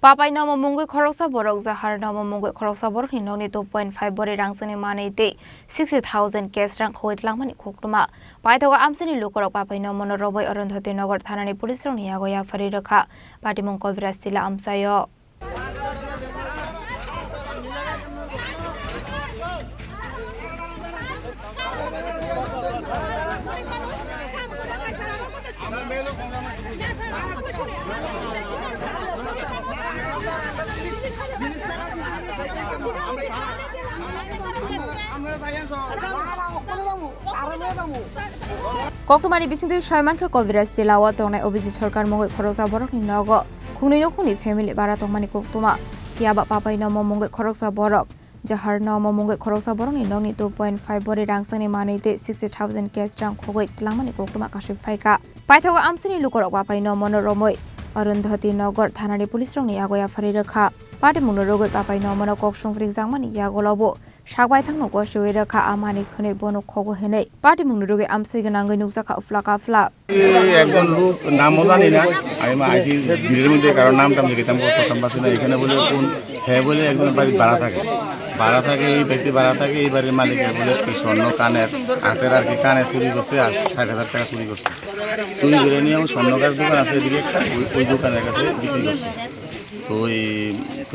Papai Namo Mungwi Khoroksa Borok Jahar Namo Mungwi Khoroksa Borokni Nokni 2.5 Bari Rangchakni Manwi tei 60,000 cash Khogwi Twlangmani Koktwma Paithango Amchaini Lukurok Papai Namono Romwi Arundhatinagar Thanani Policerokni Yago Yapharwi Rwkha Patimung Kabiraj Tila Amchaio Koktwmani bisingtwi Saimankha Kabiraj Tila o tongnai obiji sarkar Mungwi Khoroksa Borokni nogo khungni nokni family bara tongmani Koktwma phiaba Papai Namo Mungwi Khoroksa Borok Jahar Namo Mungwi Khoroksa Borokni nokni 2.5 Bari Rangchakni Manwi tei 60,000 cash Khogwi Twlangmani Koktwma kasui phaika Paithango Amchaini Lukurok Papai Namono Romwi Arundhatinagar Thanani Policerokni Yago Yapharwi Rwkha Patimung Rwkha Papai Namono koksungfring jangmani Yago lobo Paithango gosui Rwkha amani khone bono Khogwi hinai Patimung Rwkha Amchaio ganangwi nugjaka ufla একজন লোক নামও জানি না আমি আইসি ভিড়ের মধ্যে কারণ নামটা আমি লিখতাম প্রথম পাচ্ছি না এখানে বলে কোন হ্যাঁ বলে একজন বাড়ি ভাড়া থাকে এই ব্যক্তি ভাড়া থাকে এই বাড়ির মালিকের বলে স্বর্ণ কানের হাতের আর কি কানে চুরি করছে আর 60,000 টাকা চুরি করছে চুরি করে নিয়ে স্বর্ণকার দোকান আছে এদিকে একটা ওই দোকানের কাছে বিক্রি করছে তো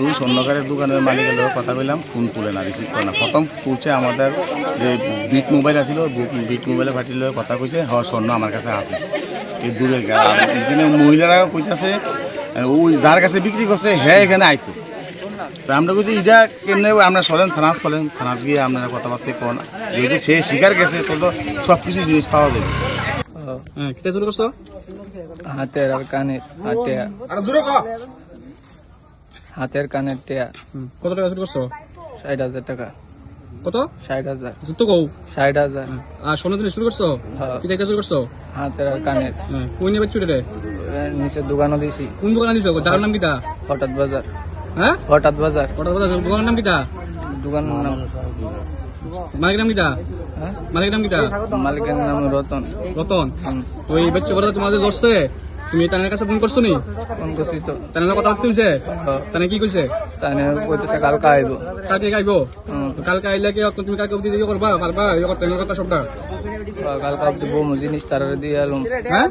ওই স্বর্ণকারের দোকানের মালিকের লোক কথা বললাম ফোন তুলে না রিসিভ করে না প্রথম তুলছে আমাদের যে বিট মোবাইল আছিল বিট মোবাইলে ফাটির লোক কথা কইছে হ্যাঁ স্বর্ণ আমার কাছে আছে এই দূরের এখানে মহিলারা কইতাছে ওই যার কাছে বিক্রি করছে হ্যাঁ এখানে আইতো তো আমরা কইছি এটা কেমনে আমরা থানা গিয়ে আপনারা কথাবার্তা কোন যেহেতু সে শিকার গেছে তো সব কিছু জিনিস পাওয়া যাবে হ্যাঁ কিটা শুরু করছো হাতের আর কানের হাতের কানের টিয়া কত টাকা শুরু করছো 60,000 টাকা কত 60,000 তো কও 60,000 আর সোনা দিন শুরু করছো কি টাকা শুরু করছো হাতের আর কানের কোন নেবে চুড়ে নিচে দোকানও দিছি কোন দোকানে দিছো জায়গার নাম কিটা হঠাৎ বাজার হ্যাঁ হঠাৎ বাজার দোকানের নাম কিটা দোকান নাম মালিকের নাম কিটা হ্যাঁ মালিকের নাম কিটা মালিকের নাম রতন তো এই বাচ্চা বড় তোমাদের ধরছে তুমি তানের কাছে ফোন করছো নি ফোন করছি তো তানের কথা বলতে হইছে তানে কি কইছে তানে কইতেছে কালকে আইবো কালকে আইলে কি তুমি কালকে অবধি দিকে করবা পারবা এই তানের কথা সবটা কালকে অবধি বউ জিনিস তারারে দিয়ে এলাম হ্যাঁ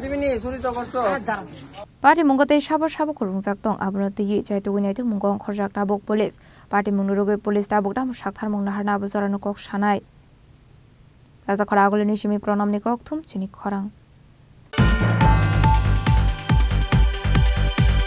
Patimung tei sabor khorungjak tong abro tei chaitugni tei mungong khorjak tabuk police Patimung Rwkha police tabuk dam sakthar naharna bujorano kok sanai Raja Khoragolni simi pronamni Koktwma Chini Khorang